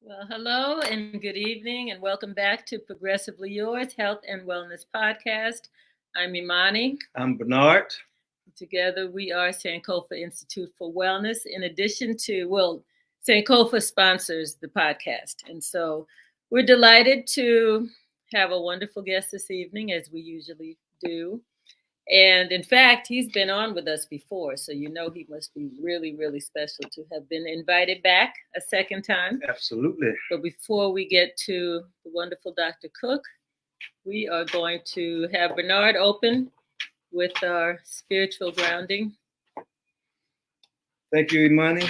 Well, hello and good evening, and welcome back to Progressively Yours Health and Wellness Podcast. I'm IMANI. I'm Bernard. Together, we are Sankofa Institute for Wellness. In addition to, Sankofa sponsors the podcast. And so we're delighted to have a wonderful guest this evening, as we usually do. And in fact, he's been on with us before, so you know he must be really, really special to have been invited back a second time. Absolutely. But before we get to the wonderful Dr. Cook, we are going to have Bernard open with our spiritual grounding. Thank you, Imani.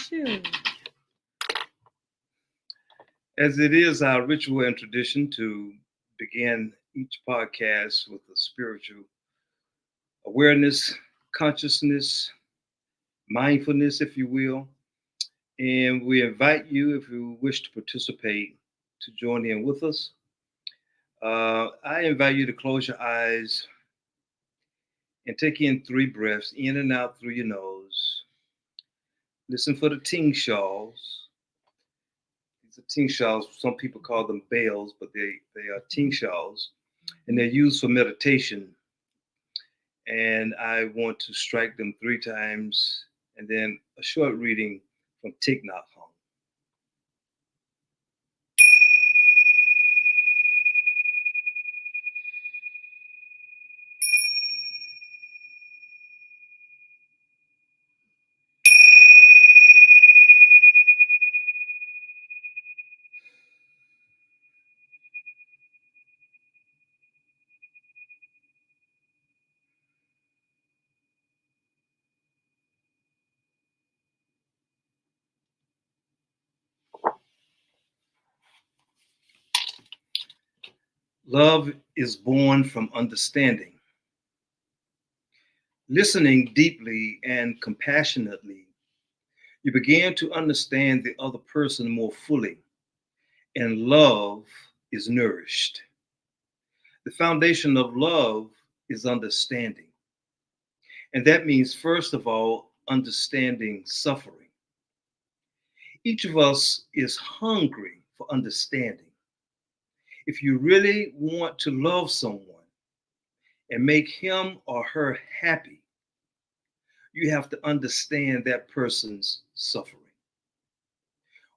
Sure. As it is our ritual and tradition to begin each podcast with a spiritual awareness, consciousness, mindfulness, if you will. And we invite you, if you wish to participate, to join in with us. I invite you to close your eyes and take in 3 breaths, in and out through your nose. Listen for the ting shaws. These are ting shaws. Some people call them bells, but they are ting shaws, and they're used for meditation. And I want to strike them 3 times, and then a short reading from Thich Nhat Hanh. Love is born from understanding. Listening deeply and compassionately, you begin to understand the other person more fully, and love is nourished. The foundation of love is understanding. And that means, first of all, understanding suffering. Each of us is hungry for understanding. If you really want to love someone and make him or her happy, you have to understand that person's suffering.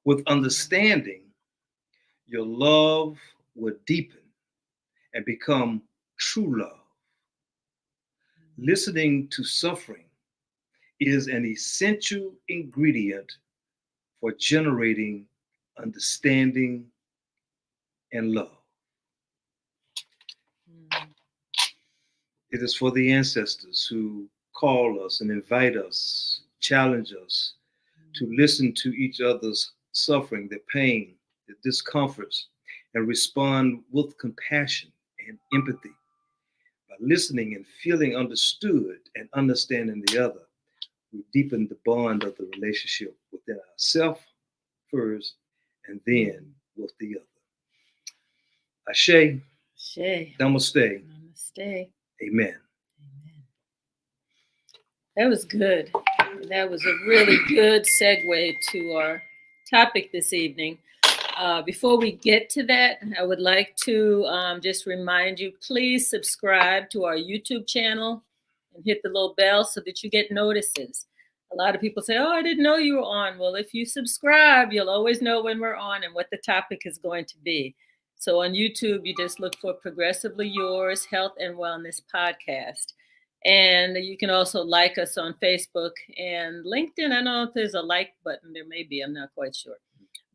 With understanding, your love will deepen and become true love. Listening to suffering is an essential ingredient for generating understanding and love. It is for the ancestors who call us and invite us, challenge us to listen to each other's suffering, their pain, their discomforts, and respond with compassion and empathy. By listening and feeling understood and understanding the other, we deepen the bond of the relationship within ourselves first and then with the other. Ashe. Ashe. Namaste. Namaste. Amen. Amen. That was good. That was a really good segue to our topic this evening. Before we get to that, I would like to just remind you, please subscribe to our YouTube channel and hit the little bell so that you get notices. A lot of people say, oh, I didn't know you were on. Well, if you subscribe, you'll always know when we're on and what the topic is going to be. So on YouTube, you just look for Progressively Yours Health and Wellness Podcast. And you can also like us on Facebook and LinkedIn. I don't know if there's a like button. There may be. I'm not quite sure.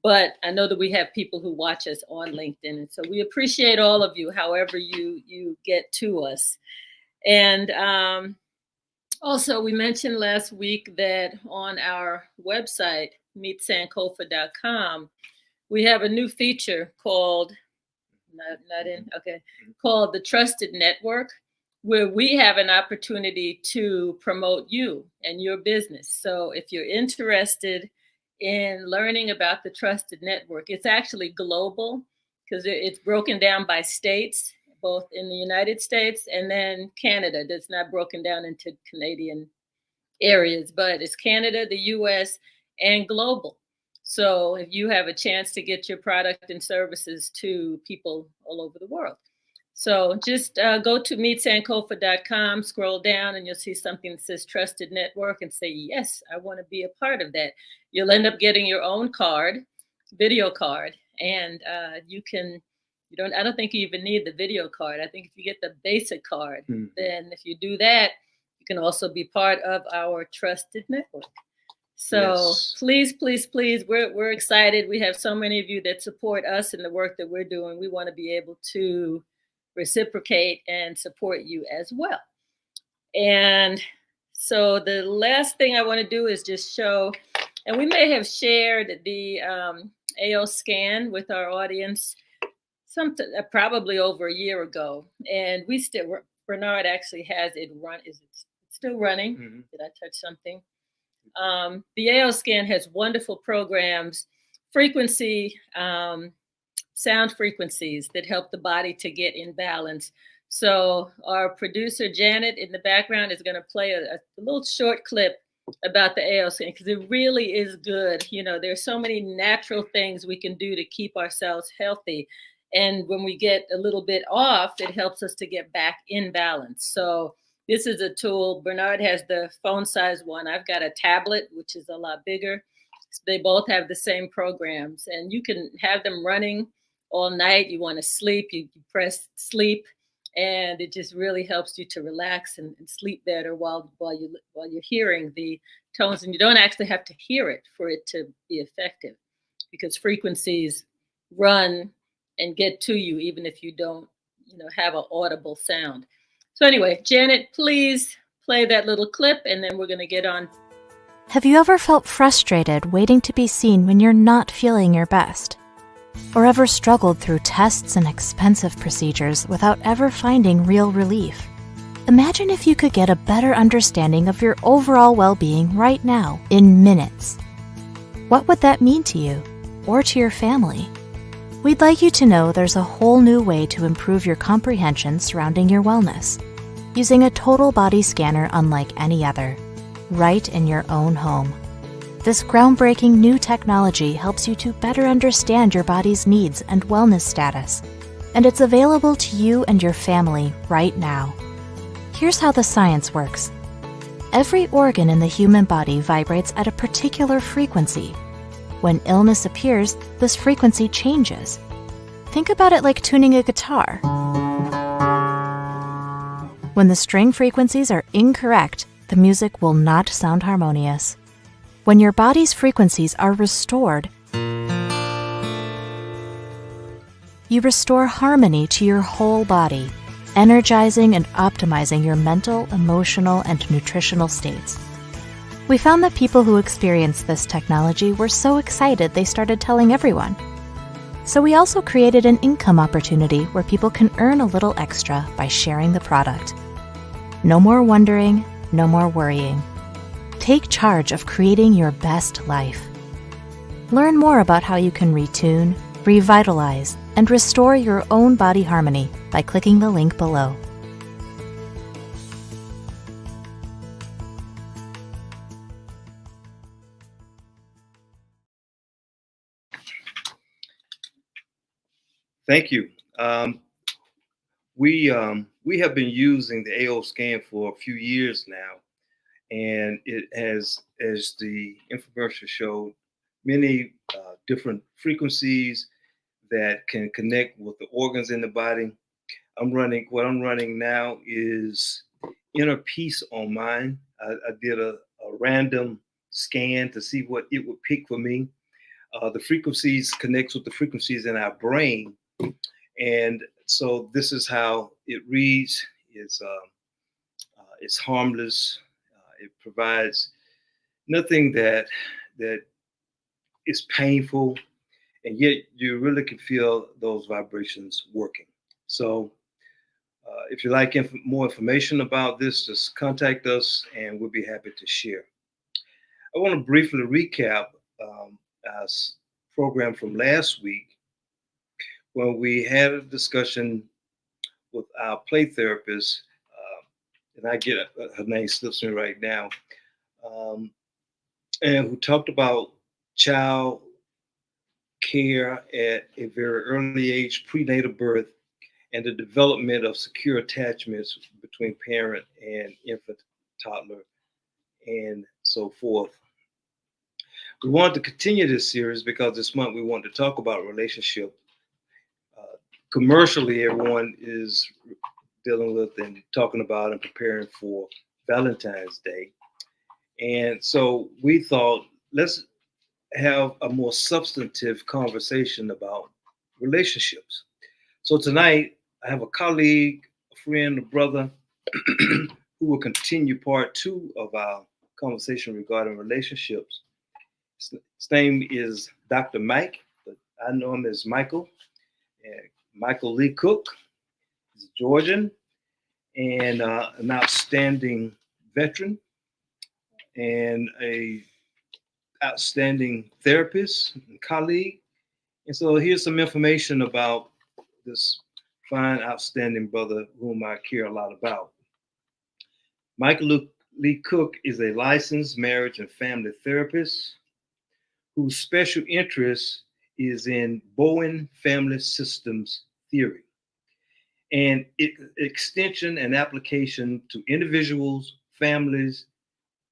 But I know that we have people who watch us on LinkedIn. And so we appreciate all of you, however you get to us. And also, we mentioned last week that on our website, meetsankofa.com, we have a new feature called, called the Trusted Network, where we have an opportunity to promote you and your business. So if you're interested in learning about the Trusted Network, it's actually global because it's broken down by states, both in the United States and then Canada. That's not broken down into Canadian areas, but it's Canada, the US, and global. So if you have a chance to get your product and services to people all over the world. So just go to meetsankofa.com, scroll down, and you'll see something that says Trusted Network and say, yes, I want to be a part of that. You'll end up getting your own card, video card, and I don't think you even need the video card. I think if you get the basic card, then if you do that, you can also be part of our Trusted Network. So please, please, please, we're excited. We have so many of you that support us in the work that we're doing. We want to be able to reciprocate and support you as well. And so the last thing I want to do is just show, and we may have shared the AO scan with our audience probably over a year ago. And Bernard actually has it run. Is it still running? Mm-hmm. Did I touch something? The AO scan has wonderful programs, sound frequencies that help the body to get in balance. So our producer, Janet, in the background is going to play a little short clip about the AO scan because it really is good. You know, there's so many natural things we can do to keep ourselves healthy. And when we get a little bit off, it helps us to get back in balance. So this is a tool. Bernard has the phone size one. I've got a tablet, which is a lot bigger. So they both have the same programs, and you can have them running all night. You want to sleep, you press sleep, and it just really helps you to relax and sleep better while you're hearing the tones. And you don't actually have to hear it for it to be effective, because frequencies run and get to you even if you don't, have an audible sound. So anyway, Janet, please play that little clip, and then we're going to get on. Have you ever felt frustrated waiting to be seen when you're not feeling your best? Or ever struggled through tests and expensive procedures without ever finding real relief? Imagine if you could get a better understanding of your overall well-being right now, in minutes. What would that mean to you, or to your family? We'd like you to know there's a whole new way to improve your comprehension surrounding your wellness, using a total body scanner unlike any other, right in your own home. This groundbreaking new technology helps you to better understand your body's needs and wellness status, and it's available to you and your family right now. Here's how the science works. Every organ in the human body vibrates at a particular frequency. When illness appears, this frequency changes. Think about it like tuning a guitar. When the string frequencies are incorrect, the music will not sound harmonious. When your body's frequencies are restored, you restore harmony to your whole body, energizing and optimizing your mental, emotional, and nutritional states. We found that people who experienced this technology were so excited they started telling everyone. So we also created an income opportunity where people can earn a little extra by sharing the product. No more wondering, no more worrying. Take charge of creating your best life. Learn more about how you can retune, revitalize, and restore your own body harmony by clicking the link below. Thank you. We have been using the AO scan for a few years now, and it has, as the infomercial showed, many different frequencies that can connect with the organs in the body. What I'm running now is Inner Peace on mine. I did a random scan to see what it would pick for me. The frequencies connects with the frequencies in our brain. And so this is how it reads. It's harmless. It provides nothing that is painful, and yet you really can feel those vibrations working. So if you like more information about this, just contact us and we'll be happy to share. I want to briefly recap our program from last week, when we had a discussion with our play therapist, and I get her name slips me right now, and who talked about child care at a very early age, prenatal birth, and the development of secure attachments between parent and infant, toddler, and so forth. We wanted to continue this series because this month we want to talk about relationship. Commercially, everyone is dealing with and talking about and preparing for Valentine's Day. And so we thought, let's have a more substantive conversation about relationships. So tonight, I have a colleague, a friend, a brother, who will continue part 2 of our conversation regarding relationships. His name is Dr. Mike, but I know him as Michael. Michael Lee Cook. He's a Georgian and an outstanding veteran and a outstanding therapist and colleague. And so here's some information about this fine, outstanding brother whom I care a lot about. Michael Lee Cook is a licensed marriage and family therapist whose special interest is in Bowen family systems theory and extension and application to individuals, families,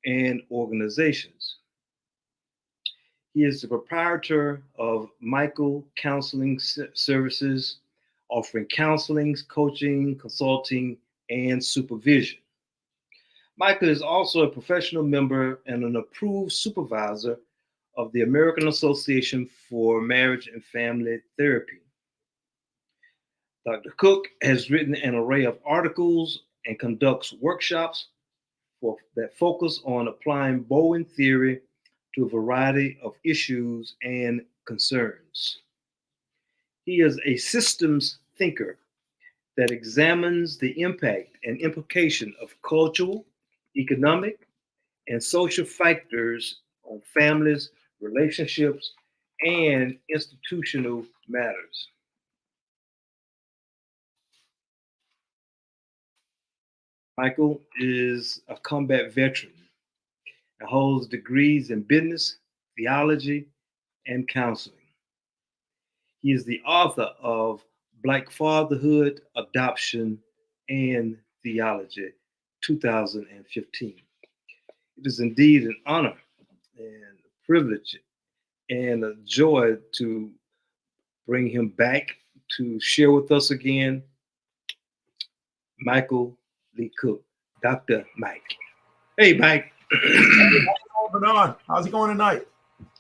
and organizations. He is the proprietor of Michael Counseling Services, offering counseling, coaching, consulting, and supervision. Michael is also a professional member and an approved supervisor of the American Association for Marriage and Family Therapy. Dr. Cook has written an array of articles and conducts workshops that focus on applying Bowen Theory to a variety of issues and concerns. He is a systems thinker that examines the impact and implication of cultural, economic, and social factors on families, relationships, and institutional matters. Michael is a combat veteran and holds degrees in business, theology, and counseling. He is the author of Black Fatherhood, Adoption, and Theology, 2015. It is indeed an honor and a privilege and a joy to bring him back to share with us again. Michael Lee Cook, Dr. Mike. Hey, Mike. Bernard, how's it going tonight?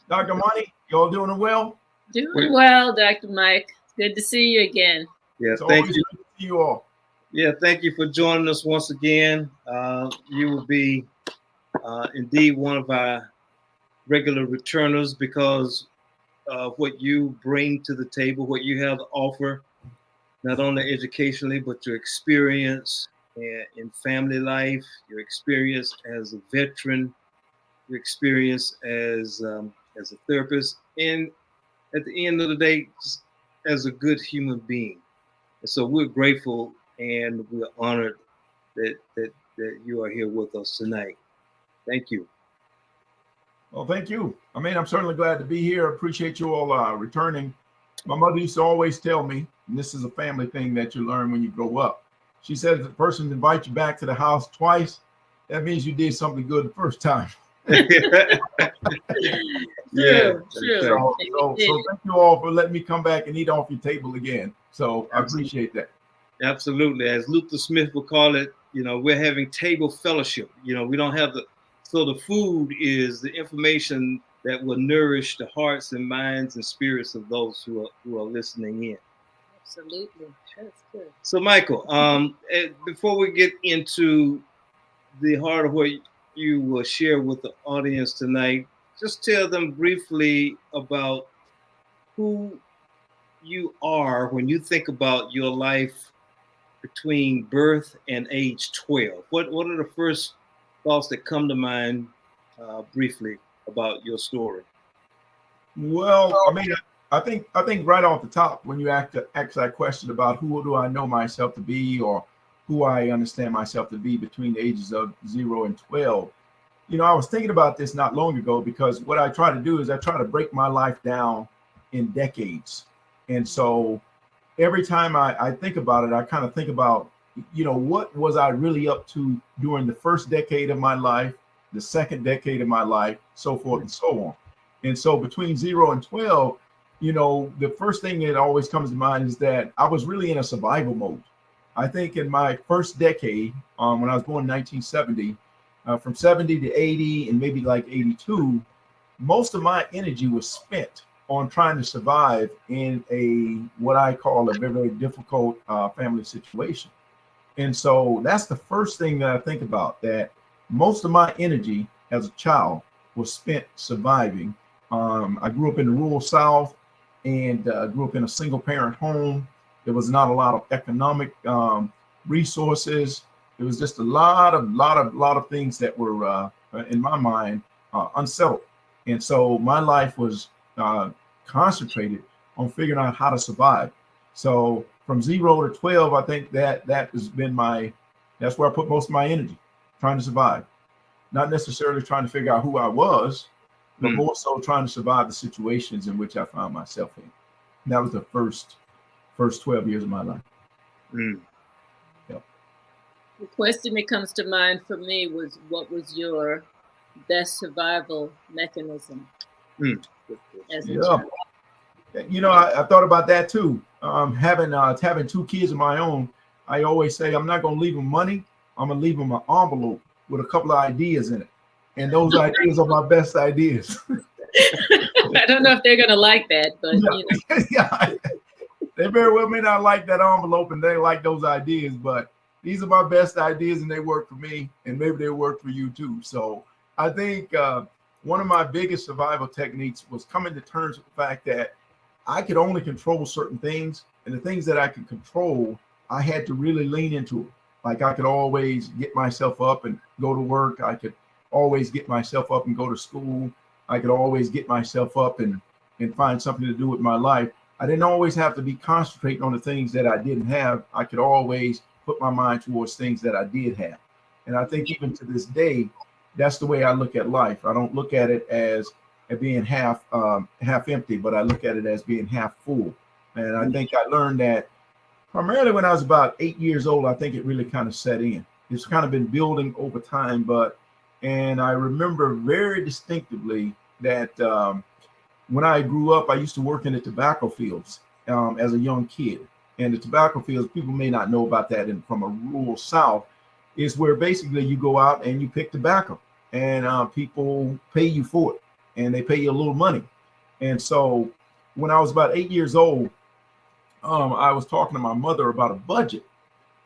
Dr. Money, you all doing well? Doing well, Dr. Mike. It's good to see you again. Yeah, thank you. Good to see you all. Yeah, thank you for joining us once again. You will be indeed one of our regular returners because of what you bring to the table, what you have to offer, not only educationally, but your experience in family life, your experience as a veteran, your experience as a therapist, and at the end of the day, just as a good human being. And so we're grateful and we're honored that you are here with us tonight. Thank you. Well, thank you. I mean, I'm certainly glad to be here. Appreciate you all returning. My mother used to always tell me, and this is a family thing that you learn when you grow up. She said if the person invites you back to the house twice, that means you did something good the first time. Yeah, true. So thank you all for letting me come back and eat off your table again. So I appreciate that. Absolutely. As Luther Smith would call it, we're having table fellowship. We don't have so the food is the information that will nourish the hearts and minds and spirits of those who are listening in. Absolutely. That's good. So Michael, before we get into the heart of what you will share with the audience tonight, just tell them briefly about who you are when you think about your life between birth and age 12. What are the first thoughts that come to mind briefly about your story? Well, I mean, I think right off the top, when you ask that question about who do I know myself to be or who I understand myself to be between the ages of 0 and 12, I was thinking about this not long ago because what I try to do is I try to break my life down in decades. And so every time I think about it, I kind of think about, what was I really up to during the first decade of my life, the second decade of my life, so forth and so on. And so between 0 and 12, the first thing that always comes to mind is that I was really in a survival mode. I think in my first decade, when I was born in 1970, from 70 to 80 and maybe like 82, most of my energy was spent on trying to survive in what I call a very, very difficult family situation. And so that's the first thing that I think about, that most of my energy as a child was spent surviving. I grew up in the rural South and grew up in a single parent home. There was not a lot of economic resources. There was just a lot of things that were in my mind unsettled. And so my life was concentrated on figuring out how to survive. So from 0 to 12, I think that has been that's where I put most of my energy, trying to survive. Not necessarily trying to figure out who I was, but more so trying to survive the situations in which I found myself in. And that was the first 12 years of my life. Yep. The question that comes to mind for me was, what was your best survival mechanism as a child? I thought about that too. Having 2 kids of my own, I always say I'm not going to leave them money. I'm going to leave them an envelope with a couple of ideas in it. And those ideas are my best ideas. I don't know if they're going to like that, but yeah, they very well may not like that envelope and they like those ideas, but these are my best ideas and they work for me, and maybe they work for you too. So I think one of my biggest survival techniques was coming to terms with the fact that I could only control certain things, and the things that I could control, I had to really lean into it. Like I could always get myself up and go to work. I could always get myself up and go to school. I could always get myself up and find something to do with my life. I didn't always have to be concentrating on the things that I didn't have. I could always put my mind towards things that I did have. And I think even to this day, that's the way I look at life. I don't look at it as being half empty, but I look at it as being half full. And I think I learned that primarily when I was about 8 years old. I think it really kind of set in. It's kind of been building over time, and I remember very distinctively that when I grew up, I used to work in the tobacco fields as a young kid. And the tobacco fields, people may not know about that from a rural South, is where basically you go out and you pick tobacco, and people pay you for it, and they pay you a little money. And so when I was about 8 years old, I was talking to my mother about a budget,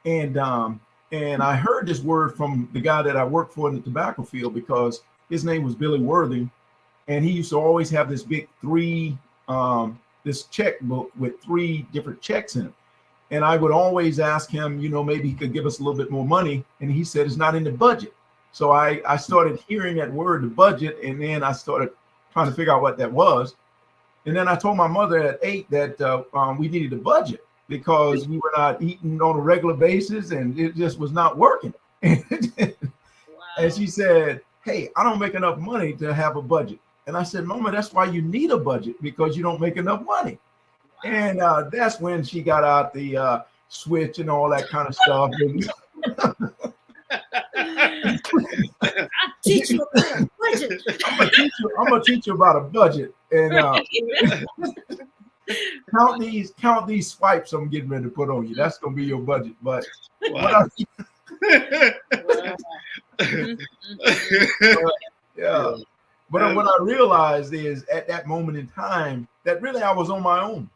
and I heard this word from the guy that I worked for in the tobacco field, because his name was Billy Worthing, and he used to always have this big this checkbook with 3 different checks in it. And I would always ask him, maybe he could give us a little bit more money. And he said, it's not in the budget. So I started hearing that word, the budget, and then I started trying to figure out what that was. And then I told my mother at 8 that we needed a budget because we were not eating on a regular basis and it just was not working. Wow. And she said, hey, I don't make enough money to have a budget. And I said, Mama, that's why you need a budget, because you don't make enough money. And that's when she got out the switch and all that kind of stuff. I'll teach you about a budget. I'm gonna teach you about a budget, and count these swipes I'm getting ready to put on you. That's gonna be your budget. But wow. Yeah. But what I realized is at that moment in time that really I was on my own.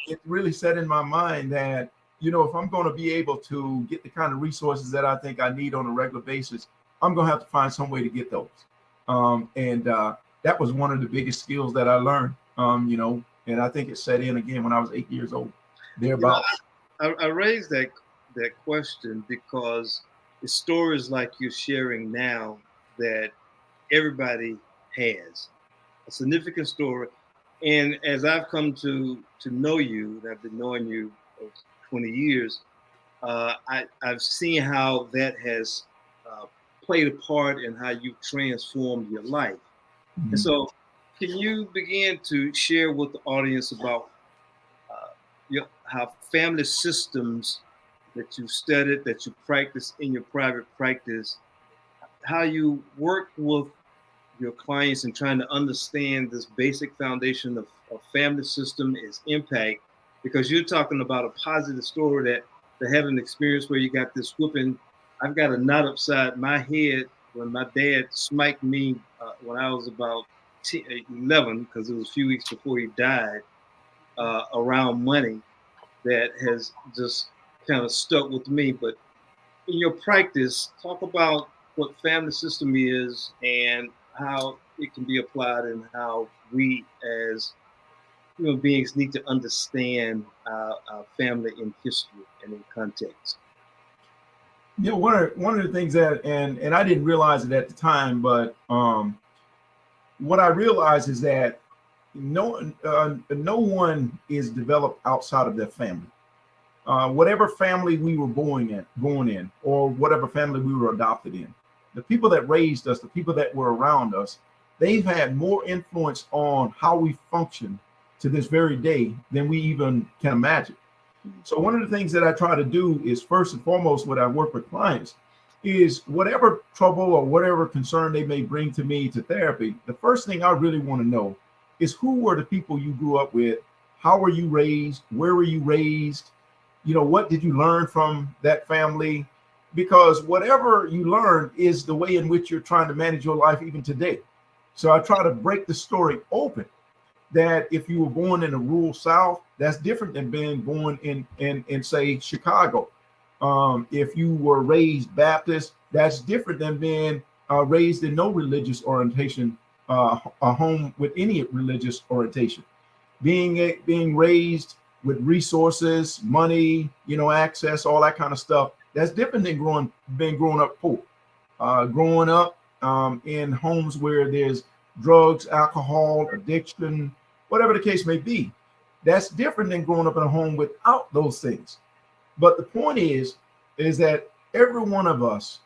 It really set in my mind that, if I'm going to be able to get the kind of resources that I think I need on a regular basis, I'm going to have to find some way to get those. And that was one of the biggest skills that I learned, and I think it set in again when I was 8 years old, thereabouts. I raised that question because it's stories like you're sharing now that everybody has a significant story. And as I've come to know you, and I've been knowing you for 20 years, I've seen how that has played a part in how you've transformed your life. Mm-hmm. And so can you begin to share with the audience about how family systems that you studied, that you practice in your private practice, how you work with your clients and trying to understand this basic foundation of family system, its impact, because you're talking about a positive story that had an experience where you got this whooping. I've got a knot upside my head when my dad smiked me when I was about 11, because it was a few weeks before he died, around money that has just kind of stuck with me. But in your practice, talk about what family system is and how it can be applied, and how we as human beings need to understand our family in history and in context. You know, one of the things that, and I didn't realize it at the time, but what I realized is that no one is developed outside of their family. Whatever family we were born in, or whatever family we were adopted in, the people that raised us, the people that were around us, they've had more influence on how we function to this very day than we even can imagine. So one of the things that I try to do is, first and foremost, when I work with clients, is whatever trouble or whatever concern they may bring to me to therapy, the first thing I really want to know is, who were the people you grew up with? How were you raised? Where were you raised? You know, what did you learn from that family? Because whatever you learn is the way in which you're trying to manage your life even today. So I try to break the story open, that if you were born in a rural South, that's different than being born in say Chicago. If you were raised Baptist, that's different than being raised in no religious orientation, a home with any religious orientation. Being raised with resources, money, you know, access, all that kind of stuff, that's different than growing up poor. Growing up in homes where there's drugs, alcohol, addiction, whatever the case may be, that's different than growing up in a home without those things. But the point is that every one of us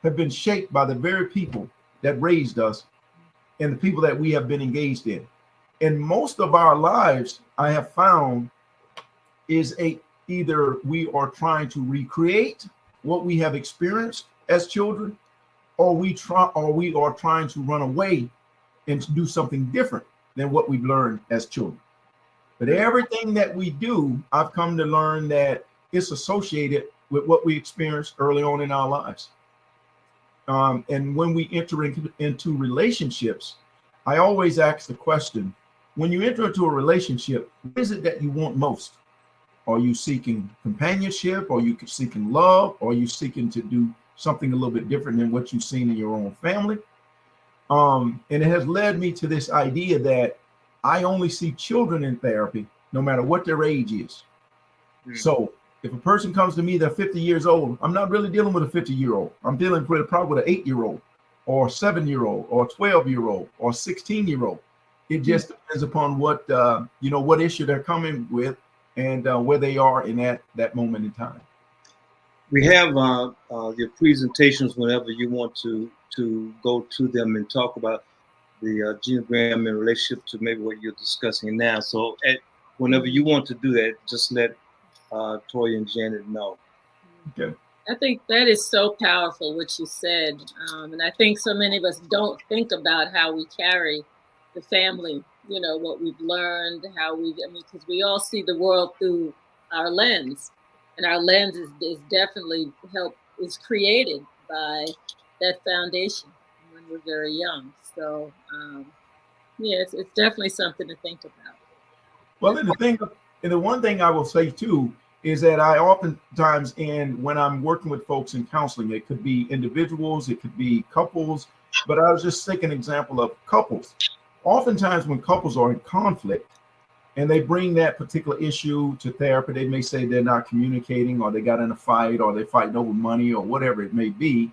have been shaped by the very people that raised us and the people that we have been engaged in. And most of our lives, I have found, is either we are trying to recreate what we have experienced as children, or we are trying to run away and to do something different than what we've learned as children. But everything that we do, I've come to learn that it's associated with what we experienced early on in our lives. And when we enter into relationships, I always ask the question, when you enter into a relationship, what is it that you want most? Are you seeking companionship? Are you seeking love? Or are you seeking to do something a little bit different than what you've seen in your own family? And it has led me to this idea that I only see children in therapy, no matter what their age is. So if a person comes to me, they're 50 years old, I'm not really dealing with a 50-year-old. I'm dealing with probably with an 8-year-old or 7-year-old or 12-year-old or 16-year-old. It just depends upon what, what issue they're coming with and where they are in that moment in time. We have your presentations whenever you want to go to them and talk about the genogram in relationship to maybe what you're discussing now. So whenever you want to do that, just let Toya and Janet know. Okay. I think that is so powerful what you said. And I think so many of us don't think about how we carry the family, you know, what we've learned, because we all see the world through our lens. And our lens is definitely is created by that foundation when we're very young. So, it's definitely something to think about. Well, and the one thing I will say too is that I oftentimes, when I'm working with folks in counseling, it could be individuals, it could be couples, but I was just taking an example of couples. Oftentimes when couples are in conflict and they bring that particular issue to therapy, they may say they're not communicating, or they got in a fight, or they're fighting over money, or whatever it may be.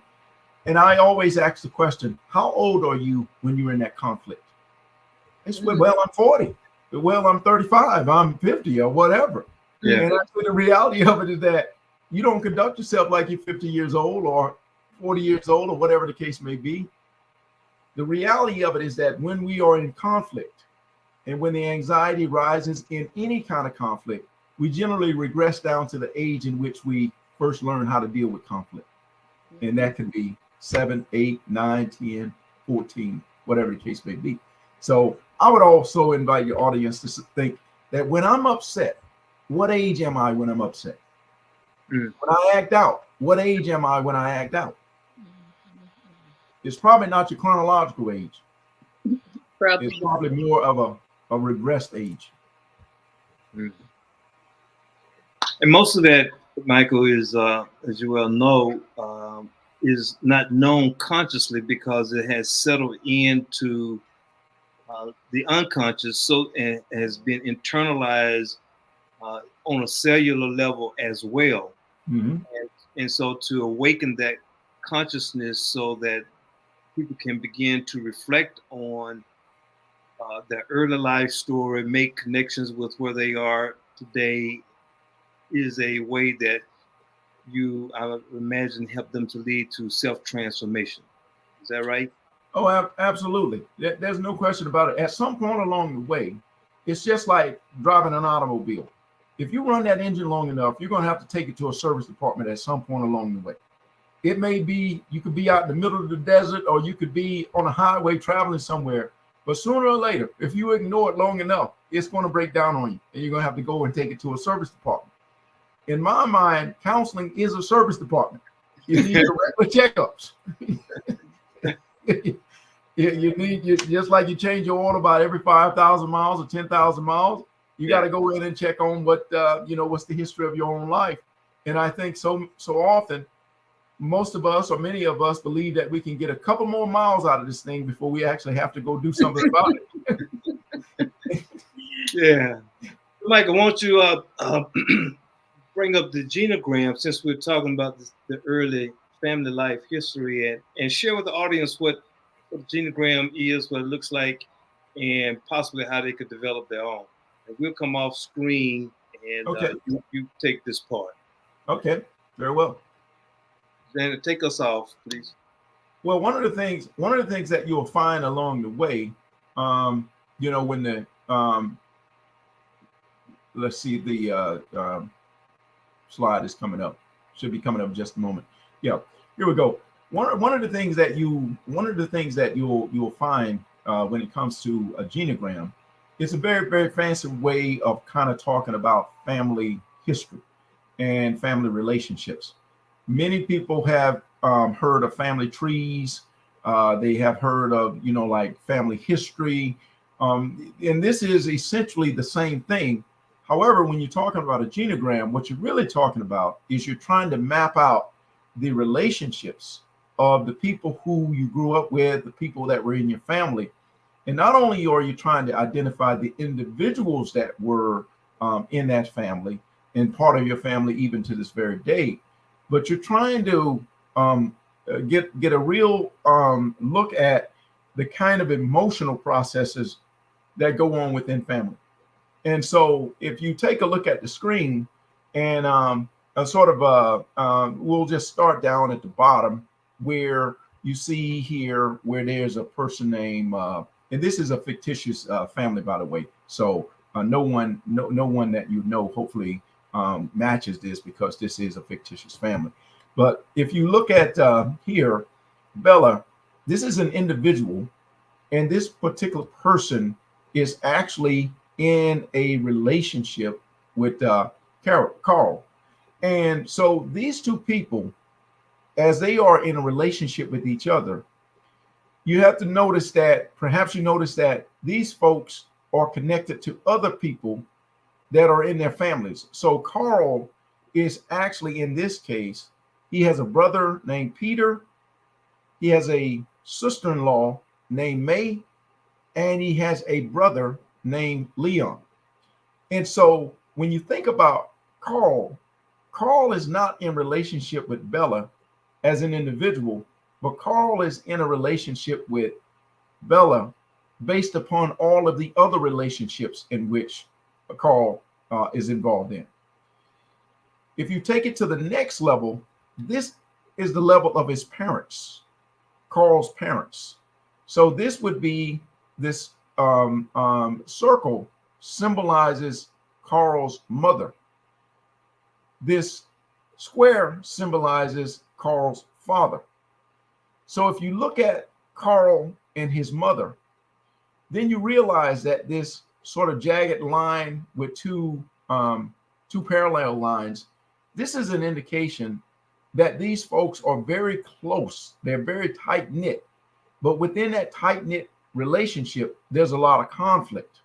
And I always ask the question, how old are you when you're in that conflict? They say, well, I'm 40. Well, I'm 35, I'm 50, or whatever. Yeah. And the reality of it is that you don't conduct yourself like you're 50 years old or 40 years old or whatever the case may be. The reality of it is that when we are in conflict and when the anxiety rises in any kind of conflict, we generally regress down to the age in which we first learn how to deal with conflict. And that could be 7, 8, 9, 10, 14, whatever the case may be. So I would also invite your audience to think that when I'm upset, what age am I when I'm upset? When I act out, what age am I when I act out? It's probably not your chronological age. Probably. It's probably more of a regressed age. And most of that, Michael, is, as you well know, is not known consciously because it has settled into the unconscious, so and has been internalized on a cellular level as well. And so to awaken that consciousness so that people can begin to reflect on their early life story, make connections with where they are today, is a way that you, I would imagine, help them to lead to self-transformation. Is that right? Oh, absolutely. There's no question about it. At some point along the way, it's just like driving an automobile. If you run that engine long enough, you're going to have to take it to a service department at some point along the way. It may be, you could be out in the middle of the desert, or you could be on a highway traveling somewhere. But sooner or later, if you ignore it long enough, it's going to break down on you, and you're going to have to go and take it to a service department. In my mind, counseling is a service department. You need regular checkups. You need, just like you change your oil about every 5,000 miles or 10,000 miles, you got to go in and check on what, what's the history of your own life. And I think so often, most of us, or many of us, believe that we can get a couple more miles out of this thing before we actually have to go do something about it. Yeah. Michael, won't you bring up the genogram, since we're talking about the early family life history, and share with the audience what the genogram is, what it looks like, and possibly how they could develop their own. And we'll come off screen and Okay. You take this part. Okay, very well. Then take us off, please. Well, one of the things that you'll find along the way, when the let's see, the slide is coming up. Should be coming up in just a moment. Yeah, here we go. One of the things that you'll find when it comes to a genogram, it's a very, very fancy way of kind of talking about family history and family relationships. Many people have heard of family trees. They have heard of, like family history. And this is essentially the same thing. However, when you're talking about a genogram, what you're really talking about is you're trying to map out the relationships of the people who you grew up with, the people that were in your family. And not only are you trying to identify the individuals that were in that family and part of your family even to this very day, but you're trying to get a real look at the kind of emotional processes that go on within family. And so if you take a look at the screen and we'll just start down at the bottom where you see here where there's a person named, and this is a fictitious family, by the way. So no one that you know hopefully matches this, because this is a fictitious family. But if you look at here, Bella, this is an individual, and this particular person is actually in a relationship with Carl. And so these two people, as they are in a relationship with each other, you have to notice that, perhaps you notice that these folks are connected to other people that are in their families. So Carl is actually, in this case, he has a brother named Peter, he has a sister-in-law named May, and he has a brother named Leon. And so when you think about Carl is not in relationship with Bella as an individual, but Carl is in a relationship with Bella based upon all of the other relationships in which Carl is involved in. If you take it to the next level, this is the level of his parents, Carl's parents. So this would be this circle symbolizes Carl's mother. This square symbolizes Carl's father. So if you look at Carl and his mother, then you realize that this sort of jagged line with two parallel lines, this is an indication that these folks are very close. They're very tight knit. But within that tight knit relationship, there's a lot of conflict.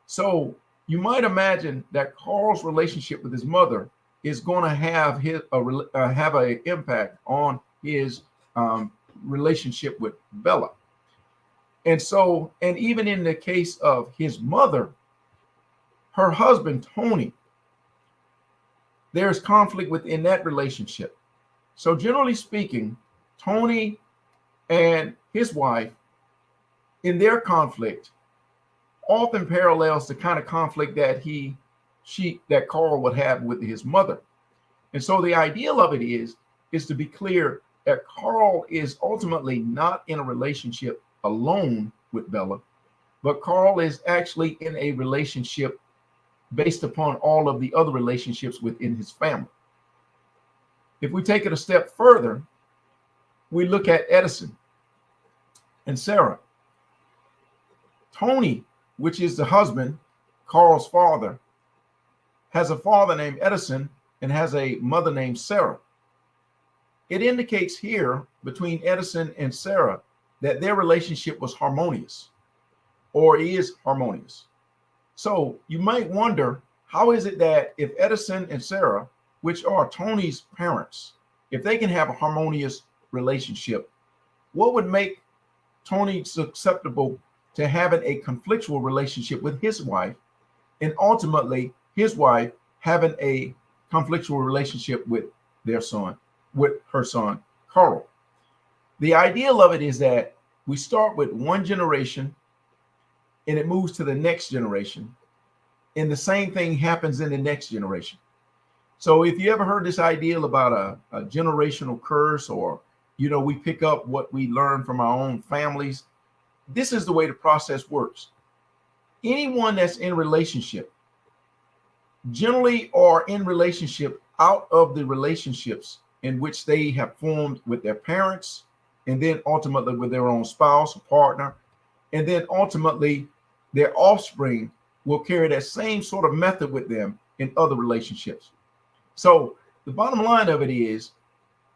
So you might imagine that Carl's relationship with his mother is going to have an impact on his relationship with Bella. And so, and even in the case of his mother, her husband, Tony, there's conflict within that relationship. So generally speaking, Tony and his wife, in their conflict, often parallels the kind of conflict that that Carl would have with his mother. And so the ideal of it is to be clear that Carl is ultimately not in a relationship alone with Bella, but Carl is actually in a relationship based upon all of the other relationships within his family. If we take it a step further, we look at Edison and Sarah. Tony, which is the husband, Carl's father, has a father named Edison and has a mother named Sarah. It indicates here between Edison and Sarah that their relationship was harmonious or is harmonious. So you might wonder, how is it that if Edison and Sarah, which are Tony's parents, if they can have a harmonious relationship, what would make Tony susceptible to having a conflictual relationship with his wife, and ultimately his wife having a conflictual relationship with their son, with her son, Carl? The ideal of it is that we start with one generation and it moves to the next generation, and the same thing happens in the next generation. So if you ever heard this ideal about a generational curse, or, we pick up what we learn from our own families, this is the way the process works. Anyone that's in relationship generally are in relationship out of the relationships in which they have formed with their parents, and then ultimately with their own spouse or partner, and then ultimately their offspring will carry that same sort of method with them in other relationships. So the bottom line of it is,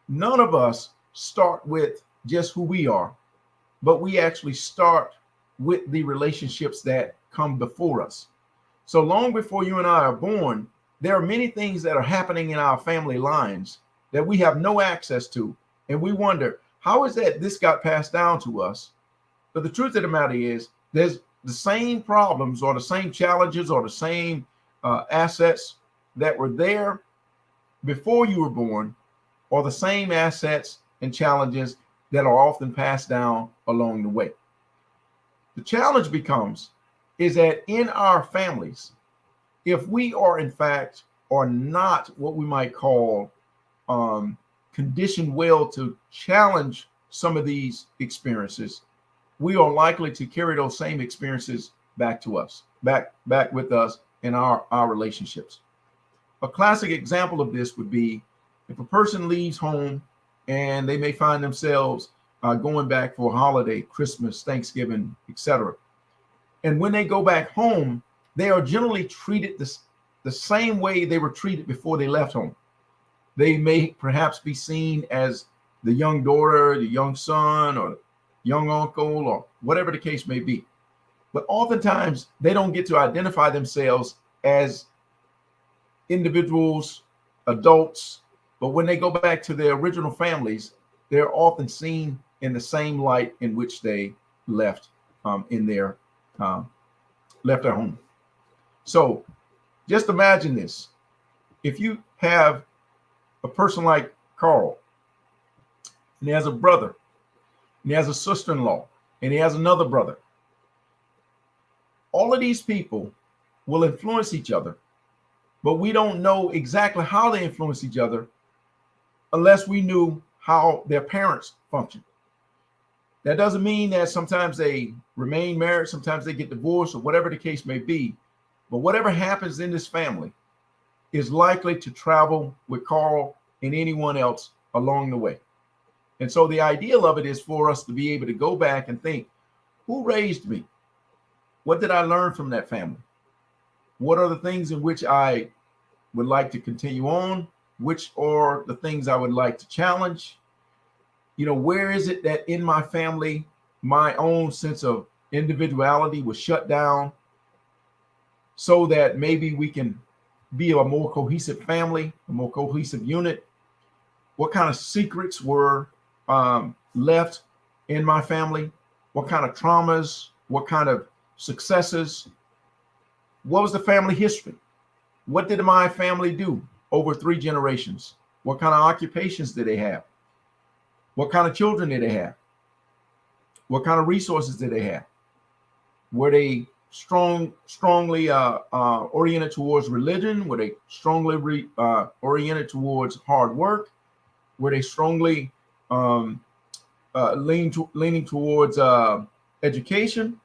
none of us start with just who we are, but we actually start with the relationships that come before us. So long before you and I are born, there are many things that are happening in our family lines that we have no access to. And we wonder, how is that this got passed down to us? But the truth of the matter is, there's the same problems or the same challenges or the same assets that were there before you were born, or the same assets and challenges that are often passed down along the way. The challenge becomes is that in our families, if we are in fact or not what we might call conditioned well to challenge some of these experiences, we are likely to carry those same experiences back to us, back with us in our relationships. A classic example of this would be if a person leaves home and they may find themselves going back for a holiday, Christmas, Thanksgiving, etc. And when they go back home, they are generally treated the same way they were treated before they left home. They may perhaps be seen as the young daughter, the young son, or young uncle, or whatever the case may be. But oftentimes they don't get to identify themselves as individuals, adults. But when they go back to their original families, they're often seen in the same light in which they left their home. So just imagine this. If you have a person like Carl, and he has a brother, and he has a sister-in-law, and he has another brother, all of these people will influence each other, but we don't know exactly how they influence each other unless we knew how their parents function. That doesn't mean that sometimes they remain married, sometimes they get divorced, or whatever the case may be. But whatever happens in this family is likely to travel with Carl and anyone else along the way. And so the ideal of it is for us to be able to go back and think, who raised me? What did I learn from that family? What are the things in which I would like to continue on? Which are the things I would like to challenge? You know, where is it that in my family, my own sense of individuality was shut down so that maybe we can be a more cohesive family, a more cohesive unit? What kind of secrets were left in my family? What kind of traumas? What kind of successes? What was the family history? What did my family do over 3 generations? What kind of occupations did they have? What kind of children did they have? What kind of resources did they have? Were they strongly oriented towards religion? Were they strongly oriented towards hard work? Were they strongly leaning towards education?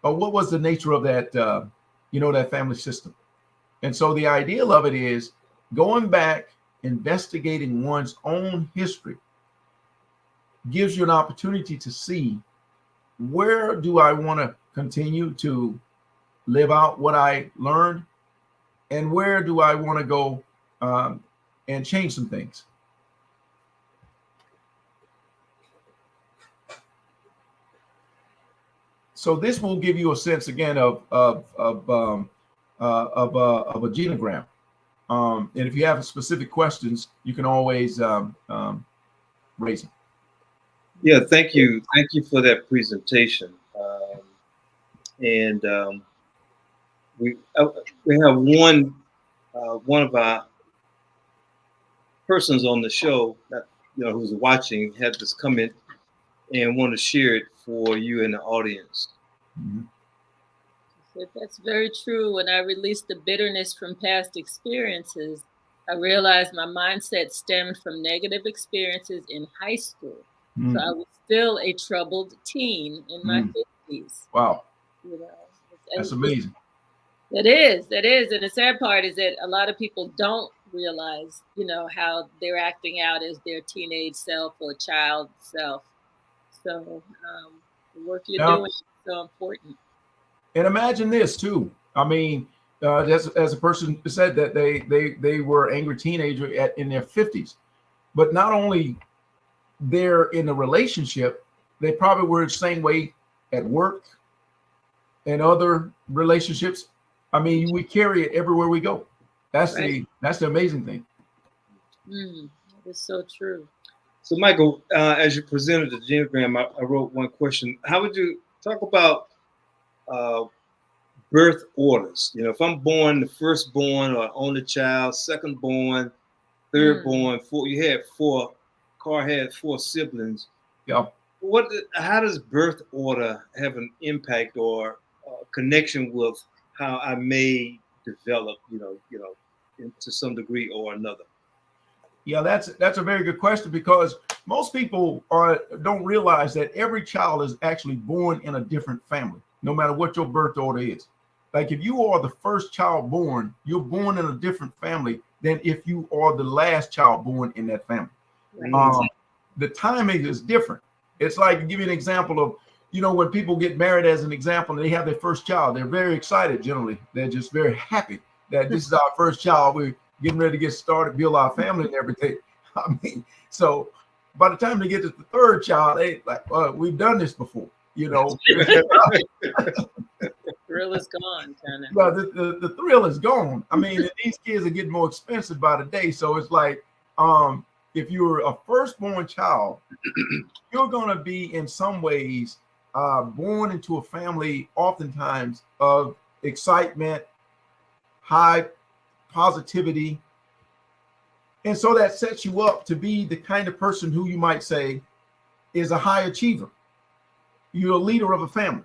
Or what was the nature of that, that family system? And so the ideal of it is going back, investigating one's own history gives you an opportunity to see, where do I want to continue to live out what I learned, and where do I want to go and change some things. So this will give you a sense again of a genogram. And if you have specific questions, you can always raise them. Yeah, thank you. Thank you for that presentation. We have one of our persons on the show that who's watching had this comment and want to share it for you in the audience. Mm-hmm. That's very true. When I released the bitterness from past experiences, I realized my mindset stemmed from negative experiences in high school. Mm-hmm. So I was still a troubled teen in my 50s. Wow. You know, that's amazing. It is. And the sad part is that a lot of people don't realize, how they're acting out as their teenage self or child self. So the work you're doing is so important. And imagine this too. I mean, as a person said that they were angry teenager in their 50s, but not only they're in a relationship, they probably were the same way at work and other relationships. I mean, we carry it everywhere we go. That's right. That's the amazing thing. That is so true. So, Michael, as you presented the genogram, I wrote one question. How would you talk about birth orders? If I'm born, the firstborn or only child, secondborn, thirdborn, Carl had 4 siblings. Yeah. How does birth order have an impact or connection with how I may develop, to some degree or another? Yeah, that's a very good question, because most people don't realize that every child is actually born in a different family, no matter what your birth order is. Like if you are the first child born, you're born in a different family than if you are the last child born in that family. Right. The timing is different. It's like, to give you an example of, when people get married, as an example, and they have their first child, they're very excited generally. They're just very happy that this is our first child. We're getting ready to get started, build our family and everything. I mean, so by the time they get to the third child, they like, we've done this before, The thrill is gone, kind of. Well, the thrill is gone. I mean, these kids are getting more expensive by the day. So it's like, if you're a firstborn child, you're going to be in some ways born into a family oftentimes of excitement, high positivity. And so that sets you up to be the kind of person who you might say is a high achiever. You're a leader of a family.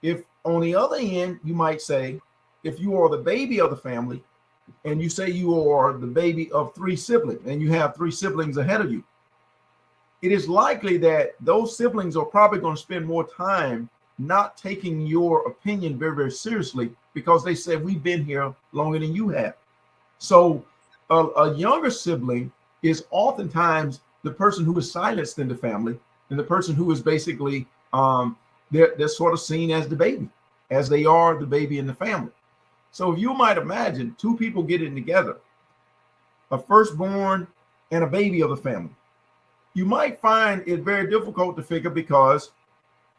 If on the other end, you might say, if you are the baby of the family, and you say you are the baby of 3 siblings, and you have 3 siblings ahead of you, it is likely that those siblings are probably going to spend more time not taking your opinion very, very seriously because they say we've been here longer than you have. So a younger sibling is oftentimes the person who is silenced in the family and the person who is basically they're sort of seen as the baby, as they are the baby in the family. So if you might imagine two people getting together, a firstborn and a baby of the family, you might find it very difficult to figure because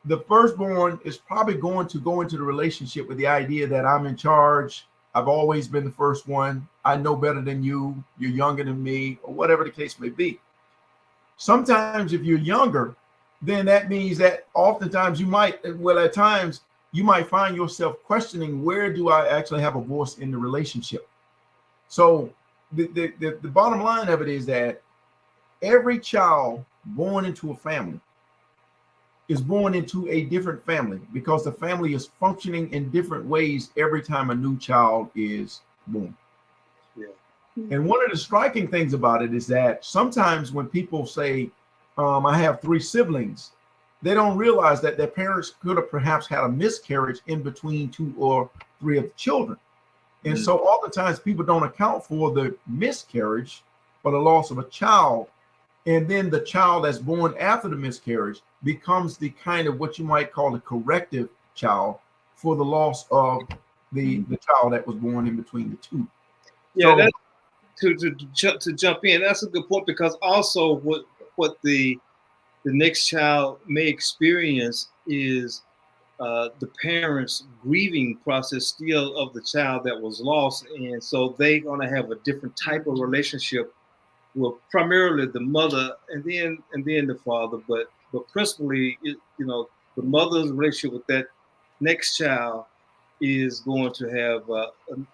the firstborn is probably going to go into the relationship with the idea that I'm in charge. I've always been the first one. I know better than you. You're younger than me, or whatever the case may be. Sometimes if you're younger, then that means that oftentimes you might, well, at times you might find yourself questioning, where do I actually have a voice in the relationship? So the bottom line of it is that every child born into a family is born into a different family because the family is functioning in different ways every time a new child is born. Yeah. And one of the striking things about it is that sometimes when people say, I have 3 siblings, they don't realize that their parents could have perhaps had a miscarriage in between 2 or 3 of the children. And so oftentimes people don't account for the miscarriage or the loss of a child. And then the child that's born after the miscarriage becomes the kind of what you might call a corrective child for the loss of the child that was born in between the 2. Yeah, So, that's to jump in. That's a good point because also what the next child may experience is the parents' grieving process still of the child that was lost, and so they're going to have a different type of relationship with primarily the mother and then the father, but principally, the mother's relationship with that next child is going to have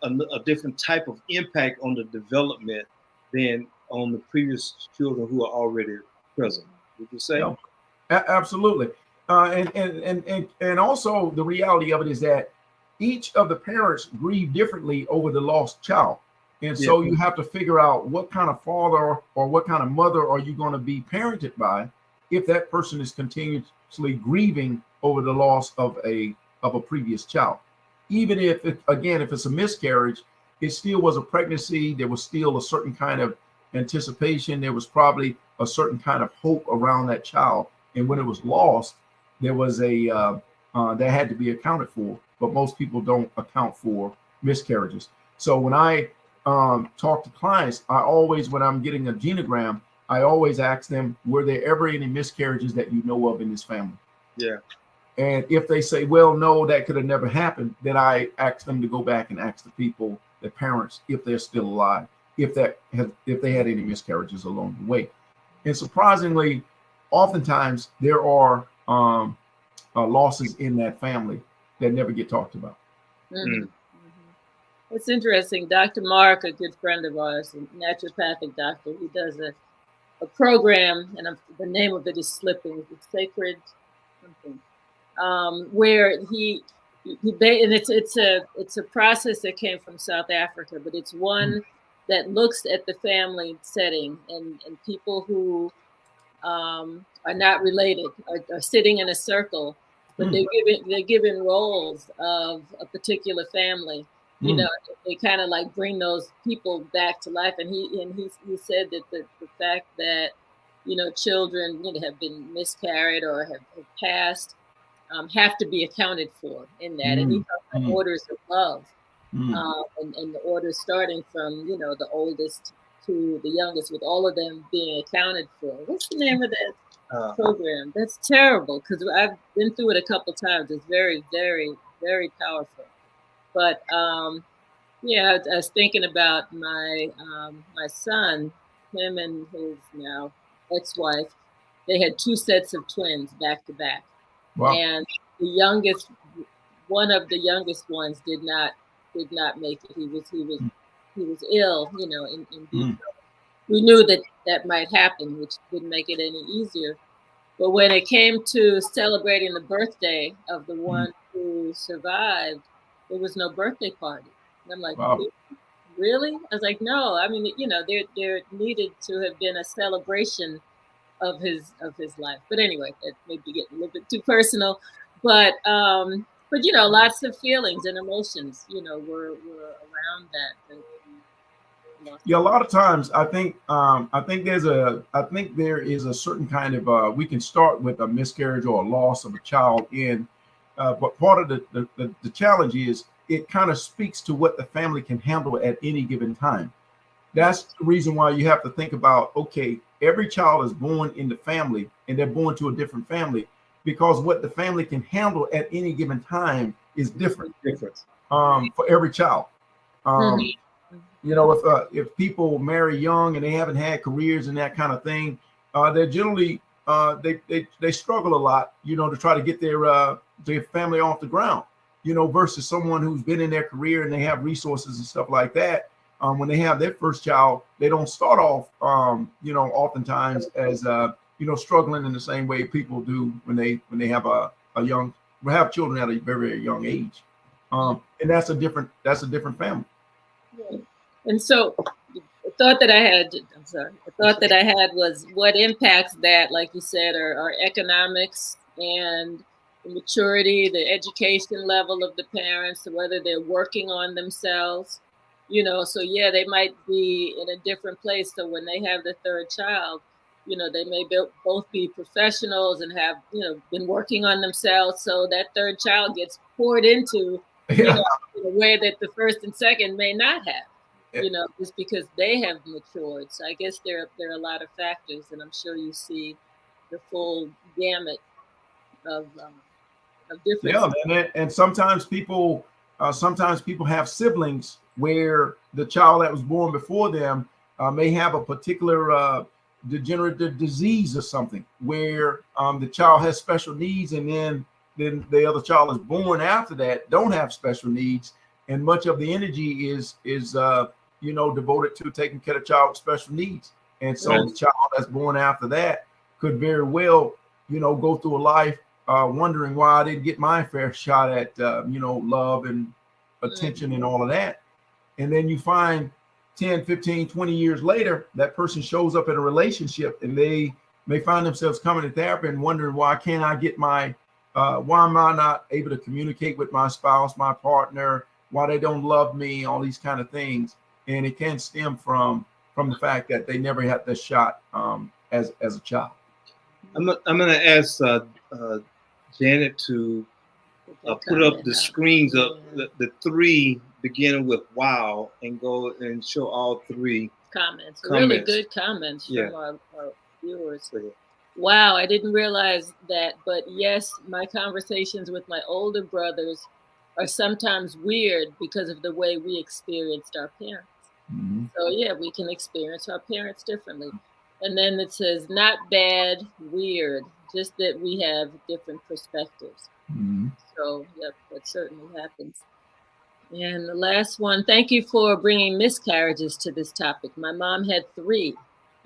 a different type of impact on the development than on the previous children who are already present. Would you say? yeah, absolutely. And also the reality of it is that each of the parents grieve differently over the lost child. And so you have to figure out what kind of father or what kind of mother are you going to be parented by if that person is continuously grieving over the loss of a previous child. Even if if it's a miscarriage, it still was a pregnancy. There was still a certain kind of anticipation. There was probably a certain kind of hope around that child. And when it was lost, there was that had to be accounted for. But most people don't account for miscarriages. So when I talk to clients, I always, when I'm getting a genogram, I always ask them, were there ever any miscarriages that you know of in this family? Yeah. And if they say, well, no, that could have never happened, then I ask them to go back and ask the people, the parents, if they're still alive, if they had any miscarriages along the way. And surprisingly, oftentimes there are losses in that family that never get talked about. Mm-hmm. It's interesting. Dr. Mark, a good friend of ours, a naturopathic doctor, he does a program, and the name of it is slipping. It's Sacred something, where he and it's a process that came from South Africa, but it's one that looks at the family setting and people who are not related are sitting in a circle, but they're given roles of a particular family. You know, they kind of like bring those people back to life. And he said that the fact that, children, have been miscarried or have passed, have to be accounted for in that. And he talked about orders of love, and the orders starting from, the oldest to the youngest, with all of them being accounted for. What's the name of that program? That's terrible, because I've been through it a couple times. It's very, very, very powerful. But I was thinking about my son, him and his now ex-wife. They had 2 sets of twins back to back. Wow. And one of the youngest ones did not make it. He was ill, in vitro. We knew that might happen, which didn't make it any easier. But when it came to celebrating the birthday of the one who survived, there was no birthday party. And I'm like, wow. Really? I was like, no. I mean, there needed to have been a celebration of his life. But anyway, that may be getting a little bit too personal. But you know, lots of feelings and emotions, you know, were around that. Yeah, a lot of times I think there is a certain kind of we can start with a miscarriage or a loss of a child but part of the challenge is it kind of speaks to what the family can handle at any given time. That's the reason why you have to think about, okay, every child is born in the family and they're born to a different family, because what the family can handle at any given time is different for every child. You know, if people marry young and they haven't had careers and that kind of thing, they're generally they struggle a lot, you know, to try to get their family off the ground, you know, versus someone who's been in their career and they have resources and stuff like that. When they have their first child, they don't start off, you know, oftentimes as you know, struggling in the same way people do when they have have children at a very, very young age, and that's a different family. Yeah. And so the thought that I had was what impacts that, like you said, are economics and the maturity, the education level of the parents, whether they're working on themselves, you know. So yeah, they might be in a different place. So when they have the third child, you know, they may both be professionals and have, you know, been working on themselves. So that third child gets poured into, you know, in a way that the first and second may not have. You know, just because they have matured. So I guess there are a lot of factors, and I'm sure you see the full gamut of different. Yeah, and sometimes people have siblings where the child that was born before them may have a particular degenerative disease or something, where the child has special needs, and then the other child is born after that don't have special needs, and much of the energy is you know, devoted to taking care of the child with special needs. And so the child that's born after that could very well, you know, go through a life wondering why I didn't get my fair shot at, you know, love and attention and all of that. And then you find 10, 15, 20 years later, that person shows up in a relationship and they may find themselves coming to therapy and wondering, why can't I get why am I not able to communicate with my spouse, my partner, why they don't love me, all these kind of things. And it can stem from the fact that they never had the shot as a child. I'm going to ask Janet to put up the screens of the three beginning with wow and go and show all three comments. Really good comments from our viewers. Wow, I didn't realize that, but yes, my conversations with my older brothers are sometimes weird because of the way we experienced our parents. Mm-hmm. So yeah, we can experience our parents differently. And then it says, not bad, weird, just that we have different perspectives. Mm-hmm. So yep, that certainly happens. And the last one, thank you for bringing miscarriages to this topic. My mom had 3,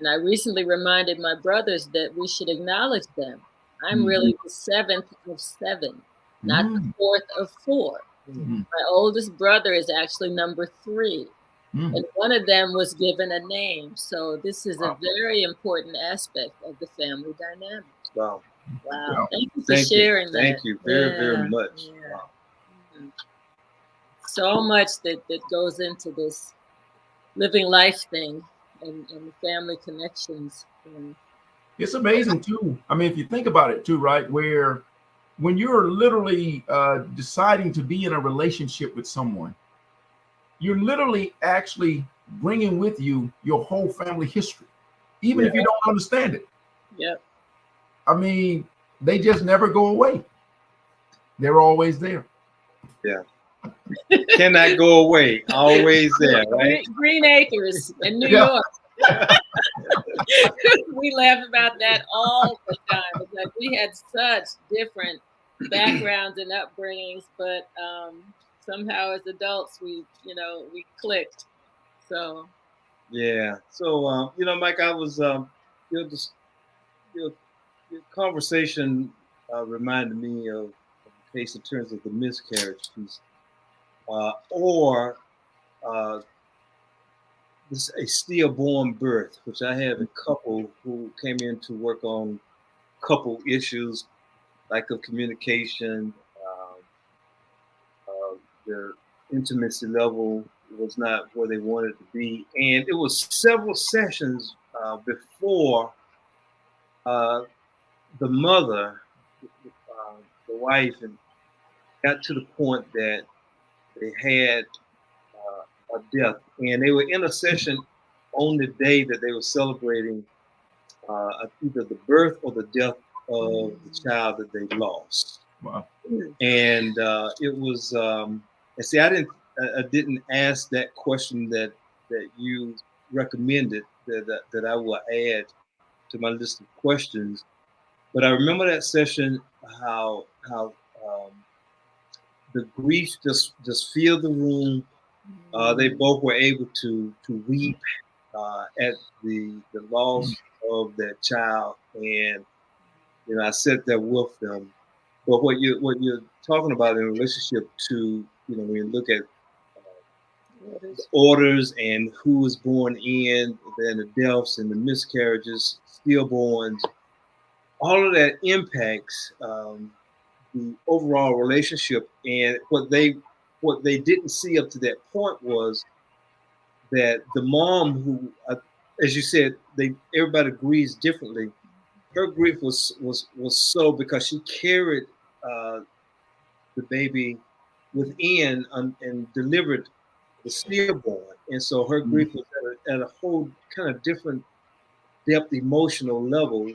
and I recently reminded my brothers that we should acknowledge them. I'm really the 7th of 7, not the 4th of 4. My oldest brother is actually number 3. And one of them was given a name. So this is a very important aspect of the family dynamic. Wow. Wow. Thank you for sharing that. Thank you very, very much. Yeah. Wow. So much that goes into this living life thing and the family connections. It's amazing too. I mean, if you think about it too, right? Where when you're literally deciding to be in a relationship with someone, you're literally actually bringing with you your whole family history, even if you don't understand it. Yep. I mean, they just never go away. They're always there. Yeah. Cannot go away. Always there, right? Green Acres in New York. We laugh about that all the time. It's like we had such different backgrounds and upbringings, but somehow as adults we clicked. So yeah. So you know, Mike, I was your conversation reminded me of the case in terms of the miscarriage piece, or a stillborn birth, which I have a couple who came in to work on couple issues, lack of communication, their intimacy level was not where they wanted to be, and it was several sessions before the mother, the wife, and got to the point that they had a death, and they were in a session on the day that they were celebrating either the birth or the death of the child that they lost. Wow. And it was, and see, I didn't ask that question that you recommended that I will add to my list of questions. But I remember that session, how the grief just filled the room. They both were able to weep at the loss of their child, and I sat there with them. But what you're talking about in relationship to when you look at the orders and who was born in, then the deaths and the miscarriages, stillborns, all of that impacts the overall relationship. And what they didn't see up to that point was that the mom, who, as you said, everybody grieves differently. Her grief was so because she carried the baby within and delivered the stillborn, and so her grief was at a whole kind of different depth, emotional level.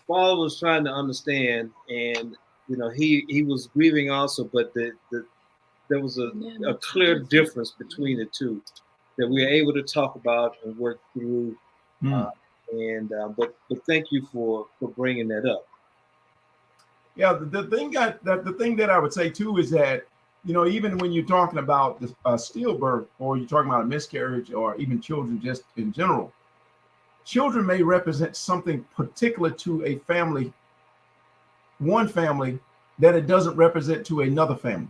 Father was trying to understand, and he was grieving also, but there was a clear difference between the two that we were able to talk about and work through. But thank you for bringing that up. Yeah, the thing that I would say too is that even when you're talking about the stillbirth, or you're talking about a miscarriage, or even children just in general, children may represent something particular to a family, one family, that it doesn't represent to another family.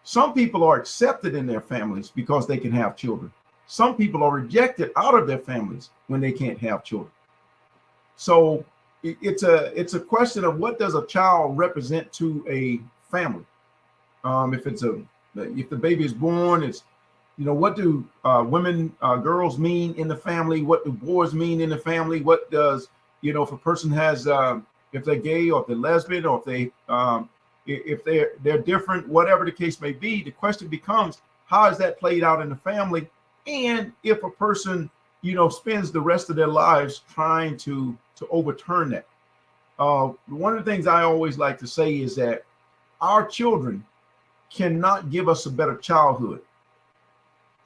Some people are accepted in their families because they can have children. Some people are rejected out of their families when they can't have children. So it's a question of what does a child represent to a family. If the baby is born, it's what do girls mean in the family? What do boys mean in the family? What does if a person has if they're gay, or if they're lesbian, or if they're different, whatever the case may be, the question becomes, how is that played out in the family? And if a person spends the rest of their lives trying to overturn that. One of the things I always like to say is that our children cannot give us a better childhood,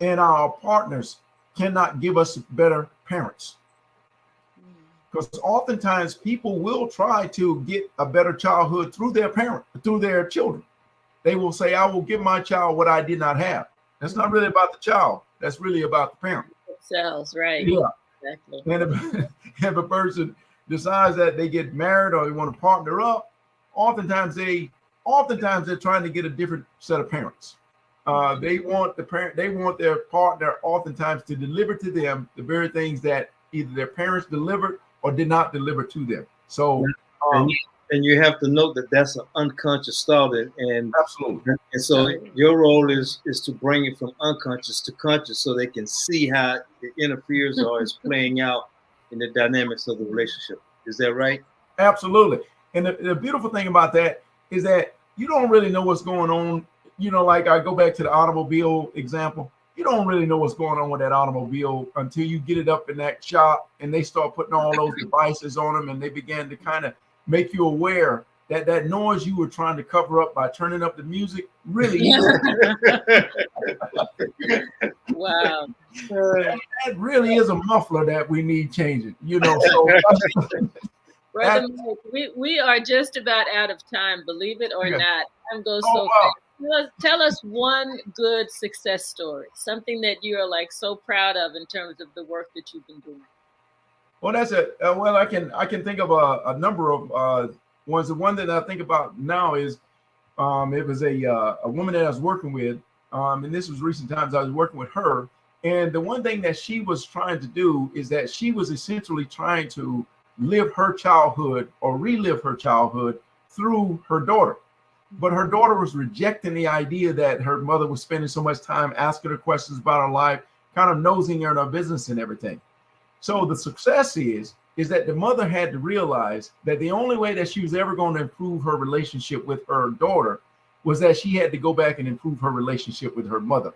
and our partners cannot give us better parents. Because oftentimes people will try to get a better childhood through their children. They will say, I will give my child what I did not have. That's not really about the child. That's really about the parent. Cells, right? Yeah, exactly. And if a person decides that they get married or they want to partner up, oftentimes they're trying to get a different set of parents. They want their partner oftentimes to deliver to them the very things that either their parents delivered or did not deliver to them. So, and you have to note that that's an unconscious thought, and absolutely. And so your role is to bring it from unconscious to conscious, so they can see how it interferes or is playing out in the dynamics of the relationship. Is that right? Absolutely. And the beautiful thing about that is that you don't really know what's going on. Like I go back to the automobile example. You don't really know what's going on with that automobile until you get it up in that shop and they start putting all those devices on them, and they begin to kind of make you aware that that noise you were trying to cover up by turning up the music really Wow. That really is a muffler that we need changing, So Brother Mike, we are just about out of time, believe it or not. Time goes so fast. Tell us one good success story, something that you are so proud of in terms of the work that you've been doing. Well, that's it. Well, I can think of a number of ones. The one that I think about now is it was a woman that I was working with, and this was recent times. I was working with her, And the one thing that she was trying to do is that she was essentially trying to live her childhood or relive her childhood through her daughter. But her daughter was rejecting the idea that her mother was spending so much time asking her questions about her life, kind of nosing her in her business and everything. So the success is that the mother had to realize that the only way that she was ever going to improve her relationship with her daughter was that she had to go back and improve her relationship with her mother.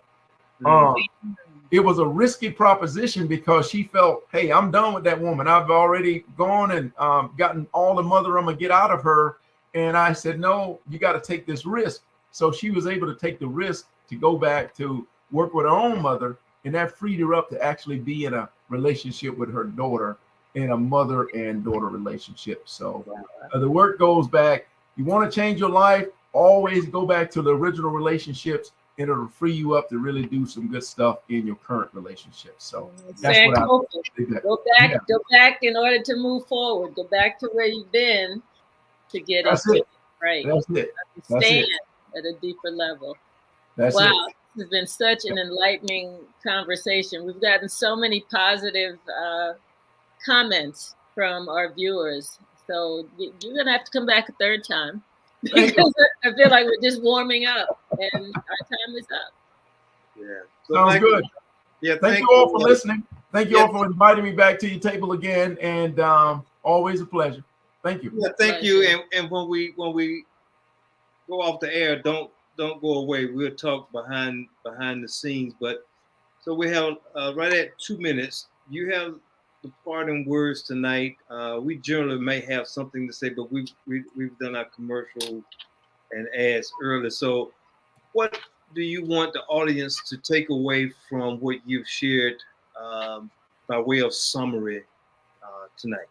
It was a risky proposition because she felt, hey, I'm done with that woman. I've already gone and gotten all the mother I'm gonna get out of her. And I said, no, you got to take this risk. So she was able to take the risk to go back to work with her own mother. And that freed her up to actually be in a relationship with her daughter, in a mother and daughter relationship. So the work goes back. You want to change your life, always go back to the original relationships, and it'll free you up to really do some good stuff in your current relationship. So that's Sankofa. what I think. Go back in order to move forward. Go back to where you've been to get it right. That's it. Understand at a deeper level. That's wow, it. this has been such an enlightening conversation. We've gotten so many positive comments from our viewers. So you're going to have to come back a third time because I feel like we're just warming up and our time is up. Yeah. So sounds good. Yeah. Thank you all for listening. Thank you all for inviting me back to your table again. And always a pleasure. Thank you. Yeah, thank you. And when we go off the air, don't go away. We'll talk behind the scenes. But so we have right at 2 minutes. You have the parting words tonight. We generally may have something to say, but we've done our commercial and ads earlier. So what do you want the audience to take away from what you've shared by way of summary tonight?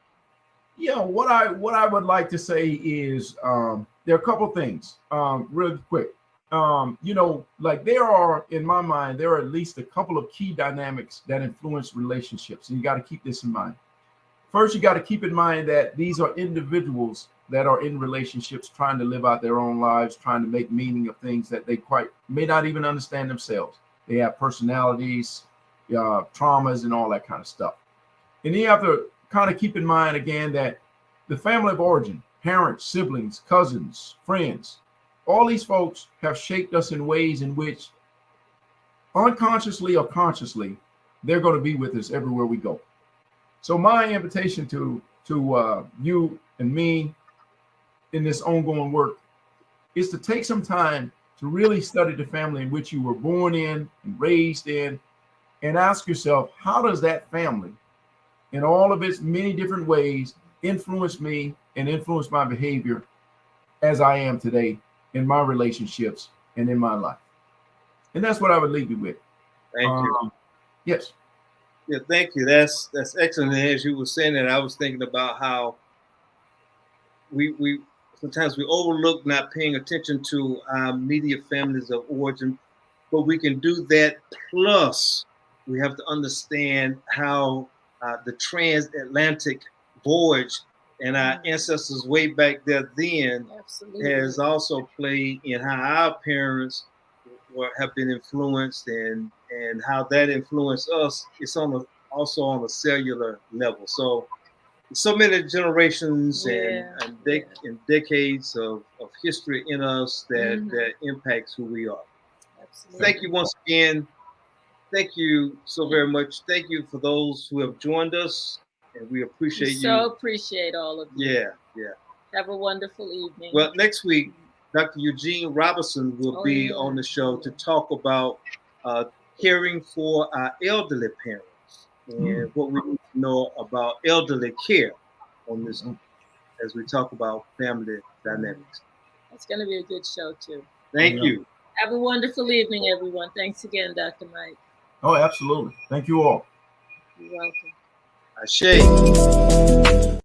Yeah, what I would like to say is there are a couple things really quick. Like there are, in my mind, there are at least a couple of key dynamics that influence relationships, and you got to keep this in mind. First, you got to keep in mind that these are individuals that are in relationships trying to live out their own lives, trying to make meaning of things that they quite may not even understand themselves. They have personalities, traumas, and all that kind of stuff. And you have to kind of keep in mind again that the family of origin, parents, siblings, cousins, friends, all these folks have shaped us in ways in which unconsciously or consciously, they're going to be with us everywhere we go. So my invitation to you and me in this ongoing work is to take some time to really study the family in which you were born in and raised in, and ask yourself, how does that family in all of its many different ways influence me and influence my behavior as I am today in my relationships and in my life? And that's what I would leave you with. Thank you. Yes. Yeah, thank you. That's excellent. And as you were saying that, I was thinking about how we sometimes we overlook not paying attention to our immediate families of origin, but we can do that. Plus, we have to understand how the transatlantic voyage and our ancestors way back there then has also played in how our parents have been influenced and how that influenced us. It's also on a cellular level. So many generations and decades of history in us that impacts who we are. Absolutely. Thank you once again. Thank you so very much. Thank you for those who have joined us, and we appreciate you. So appreciate all of you. Yeah. Have a wonderful evening. Well, next week, Dr. Eugene Robinson will be on the show to talk about caring for our elderly parents and what we need to know about elderly care on this as we talk about family dynamics. It's going to be a good show, too. Thank you. Have a wonderful evening, everyone. Thanks again, Dr. Mike. Oh, absolutely. Thank you all. You're welcome. Ashe.